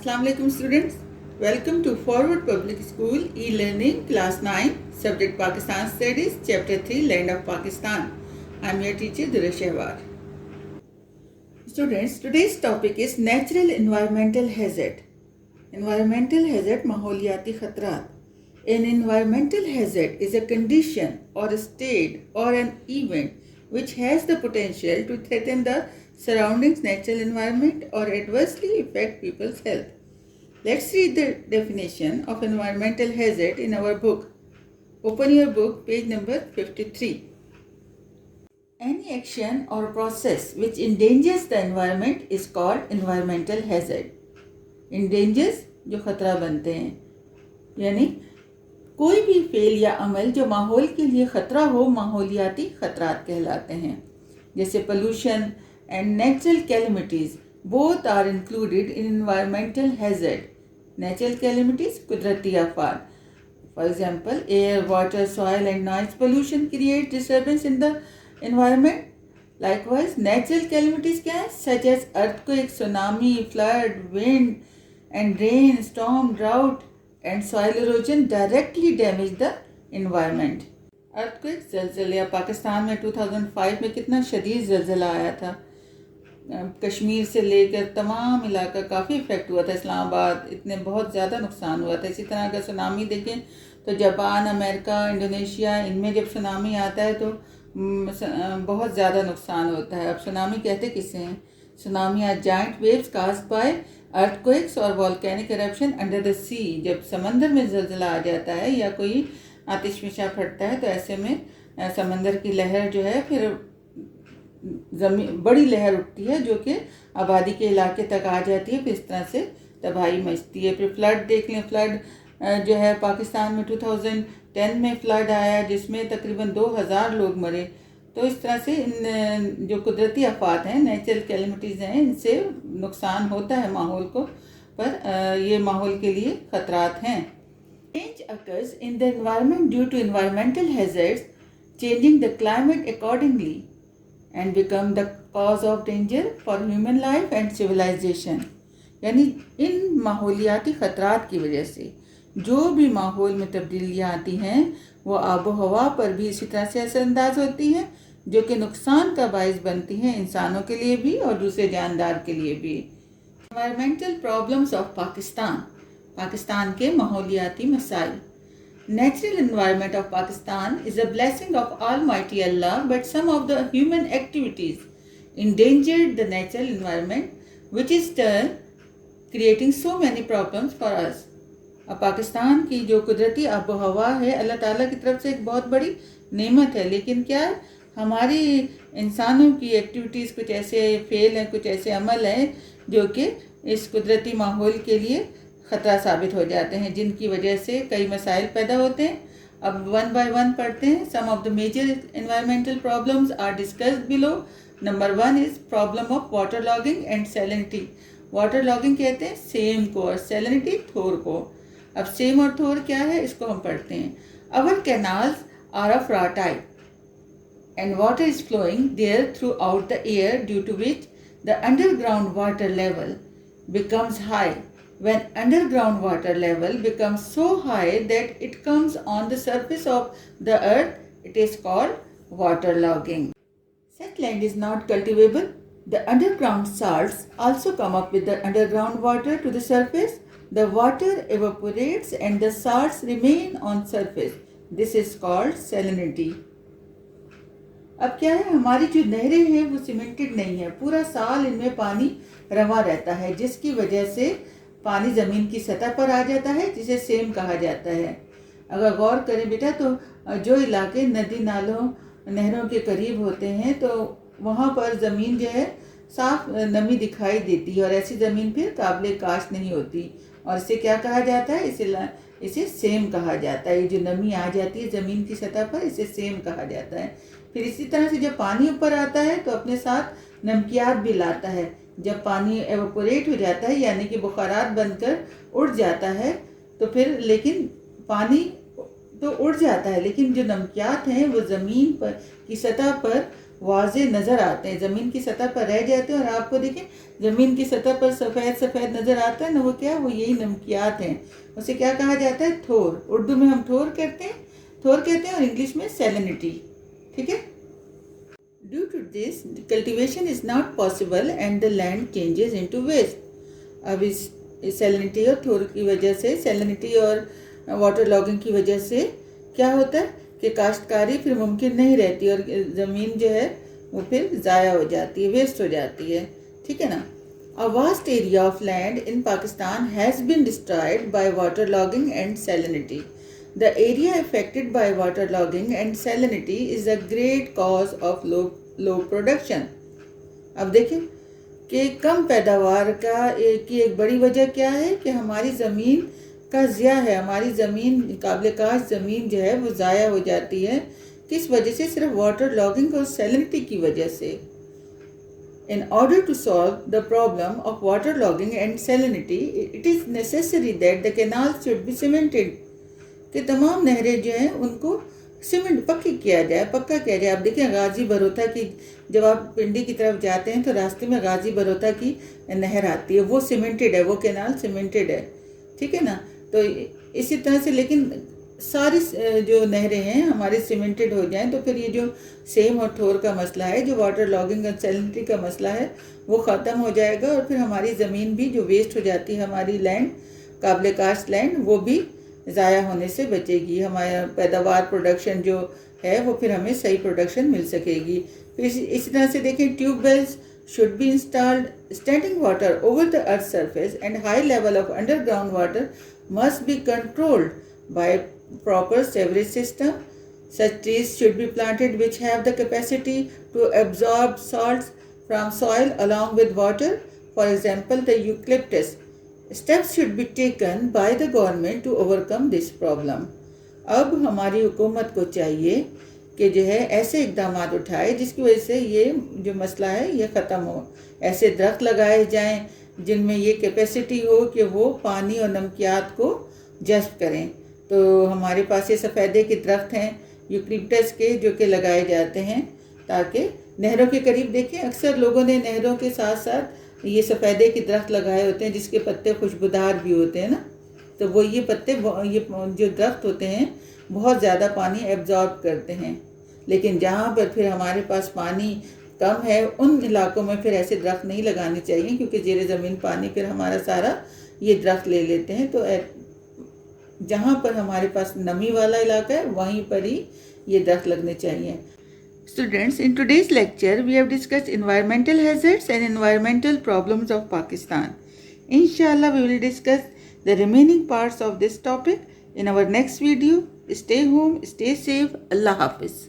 Assalamu alaikum students. Welcome to Forward Public School e-learning class 9 subject Pakistan Studies chapter 3 Land of Pakistan. I am your teacher Dura Shehwar. Students, today's topic is natural environmental hazard. Environmental hazard माहौलियाती खतरात. An environmental hazard is a condition or a state or an event which has the potential to threaten the surroundings natural environment or adversely affect people's health. Let's read the definition of environmental hazard in our book. Open your book, page number 53. Any action or process which endangers the environment is called environmental hazard. Endangers जो खतरा बनते हैं, यानी कोई भी fail या अमल जो माहौल के लिए खतरा हो माहौलियाती खतरात कहलाते हैं. जैसे pollution and natural calamities both are included in environmental hazard. Natural calamities कुदरती आफात, for example air, water, soil and noise pollution create disturbance in the environment. Likewise natural calamities क्या है, such as earthquake, tsunami, flood, wind and rain, storm, drought and soil erosion directly damage the environment. Earthquake, ज़लज़ला. पाकिस्तान में 2005 में कितना शदीद ज़लज़ला आया था. कश्मीर से लेकर तमाम इलाका काफ़ी इफ़ेक्ट हुआ था. इस्लामाबाद, इतने बहुत ज़्यादा नुकसान हुआ था. इसी तरह अगर सुनामी देखें तो जापान, अमेरिका, इंडोनेशिया, इनमें जब सुनामी आता है तो बहुत ज़्यादा नुकसान होता है. अब सुनामी कहते किसे हैं? Tsunami are giant waves caused by earthquakes और volcanic eruption under the sea. जब समंदर में ज़लज़ला आ जाता है या कोई आतिशफशा फटता है तो ऐसे में समंदर की लहर जो है फिर बड़ी लहर उठती है जो कि आबादी के इलाके तक आ जाती है. फिर इस तरह से तबाही मचती है. फिर फ्लड देख लें. फ्लड जो है पाकिस्तान में 2010 में फ्लड आया जिसमें तकरीबन 2000 लोग मरे. तो इस तरह से इन जो कुदरती आफात हैं, नेचुरल कैलेमिटीज़ हैं, इनसे नुकसान होता है माहौल को, पर ये माहौल के लिए ख़तरात हैं. Change occurs in the environment due to environmental hazards changing the climate accordingly and become the cause of danger for human life and civilisation. यानी इन माहौलियाती ख़तरात की वजह से जो भी माहौल में तब्दीलियाँ आती हैं वो आबो हवा पर भी इसी तरह से असरअंदाज होती हैं जो कि नुकसान का बायस बनती हैं इंसानों के लिए भी और दूसरे जानदार के लिए भी. Environmental problems of Pakistan. Pakistan के माहौलियाती मसाइल. Natural environment of Pakistan is a blessing of almighty Allah but some of the human activities endangered the natural environment which is turn creating so many problems for us. अब पाकिस्तान की जो कुदरती आबो हवा है अल्लाह ताला की तरफ से एक बहुत बड़ी नेमत है, लेकिन क्या हमारी इंसानों की एक्टिविटीज़ कुछ ऐसे फेल हैं, कुछ ऐसे अमल हैं जो कि इस कुदरती माहौल के लिए ख़तरा साबित हो जाते हैं जिनकी वजह से कई मसाइल पैदा होते हैं. अब वन बाय वन पढ़ते हैं. Some of the major environmental problems are discussed below. Number 1 is problem of water logging and salinity. Water logging कहते हैं सेम को और सैलिनिटी थोर को. अब सेम और थोर क्या है इसको हम पढ़ते हैं. Our canals are of raw type and water is flowing there throughout the air due to which the underground water level becomes high. When underground water level becomes so high that it comes on the surface of the earth, it is called waterlogging. Such land is not cultivable. The underground salts also come up with the underground water to the surface. The water evaporates and the salts remain on surface. This is called salinity. अब क्या है, हमारी जो नहरें हैं वो cemented नहीं है. पूरा साल इनमें पानी रवा रहता है जिसकी वजह से पानी ज़मीन की सतह पर आ जाता है जिसे सेम कहा जाता है. अगर गौर करें बेटा तो जो इलाके नदी नालों नहरों के करीब होते हैं तो वहाँ पर ज़मीन जो है साफ नमी दिखाई देती है और ऐसी ज़मीन फिर काबिल काश्त नहीं होती और इसे क्या कहा जाता है, इसे सेम कहा जाता है. जो नमी आ जाती है ज़मीन की सतह पर इसे सेम कहा जाता है. फिर इसी तरह से जब पानी ऊपर आता है तो अपने साथ नमकियात भी लाता है. जब पानी एवोपोरेट हो जाता है यानी कि बुखारात बनकर उड़ जाता है तो फिर लेकिन पानी तो उड़ जाता है लेकिन जो नमकियात हैं वो ज़मीन पर की सतह पर वाज़ेह नज़र आते हैं, ज़मीन की सतह पर रह जाते हैं। और आपको देखें ज़मीन की सतह पर सफ़ेद सफ़ेद नज़र आता है ना, वो क्या, वो यही नमकियात हैं। उसे क्या कहा जाता है? थोर। उर्दू में हम थोर कहते हैं और इंग्लिश में सैलिनिटी। ठीक है। Due to this cultivation is not possible and the land changes into waste. अब इस सैलिनिटी और थोर की वजह से, सैलिनिटी और वाटर लॉगिंग की वजह से क्या होता है कि काश्तकारी फिर मुमकिन नहीं रहती और ज़मीन जो है वो फिर ज़ाया हो जाती है, वेस्ट हो जाती है। ठीक है ना। A vast area of land in Pakistan has been destroyed by waterlogging and salinity. The area affected by waterlogging and salinity is a great cause of low production. अब देखें कि कम पैदावार की एक बड़ी वजह क्या है कि हमारी ज़मीन का ज़िया है, हमारी ज़मीन, काबिल काश ज़मीन जो है वो ज़ाया हो जाती है। किस वजह से? सिर्फ वाटर लॉगिंग और सैलिनिटी की वजह से। In order to solve the problem of water logging and salinity, it is necessary that the canals should be cemented. कि तमाम नहरें जो हैं उनको सीमेंट पक्का किया जाए। आप देखें गाजी बरोथा की, जब आप पिंडी की तरफ जाते हैं तो रास्ते में गाजी बरोथा की नहर आती है, वो सीमेंटेड है, वो कैनाल सीमेंटेड है। ठीक है ना। तो इसी तरह से लेकिन सारी जो नहरें हैं हमारी सीमेंटेड हो जाएं तो फिर ये जो सेम और ठोर का मसला है, जो वाटर लॉगिंग और सैलिनिटी का मसला है, वो ख़त्म हो जाएगा। और फिर हमारी ज़मीन भी जो वेस्ट हो जाती है, हमारी लैंड, काबिल काश्त लैंड, वो भी ज़ाया होने से बचेगी। हमारा पैदावार, प्रोडक्शन जो है वो फिर हमें सही प्रोडक्शन मिल सकेगी। फिर इसी तरह से देखें, tube wells should be installed. Standing water over the earth's surface and high level of underground water must be controlled by proper sewerage system. Such trees should be planted which have the capacity to absorb salts from soil along with water. For example, the eucalyptus. Steps should be taken by the government to overcome this problem. अब हमारी हुकूमत को चाहिए कि जो है ऐसे इक़दाम उठाए जिसकी वजह से ये जो मसला है ये ख़त्म हो। ऐसे दरख्त लगाए जाएं जिनमें ये कैपेसिटी हो कि वो पानी और नमकियात को जज़्ब करें। तो हमारे पास ये सफ़ेदे के दरख्त हैं यूकलिप्टस के, जो कि लगाए जाते हैं ताकि नहरों के करीब, देखें अक्सर लोगों ने नहरों के साथ साथ ये सफ़ेदे के दरख्त लगाए होते हैं जिसके पत्ते खुशबूदार भी होते हैं ना। तो वो ये पत्ते, ये जो दरख्त होते हैं बहुत ज़्यादा पानी एब्जॉर्ब करते हैं। लेकिन जहाँ पर फिर हमारे पास पानी कम है उन इलाकों में फिर ऐसे दरख्त नहीं लगाने चाहिए, क्योंकि ज़ेरे ज़मीन पानी फिर हमारा सारा ये दरख्त ले लेते हैं। तो जहाँ पर हमारे पास नमी वाला इलाका है वहीं पर ही ये दरख्त लगने चाहिए। Students, in today's lecture we have discussed environmental hazards and environmental problems of Pakistan. Inshallah we will discuss the remaining parts of this topic in our next video. Stay home, stay safe. Allah Hafiz.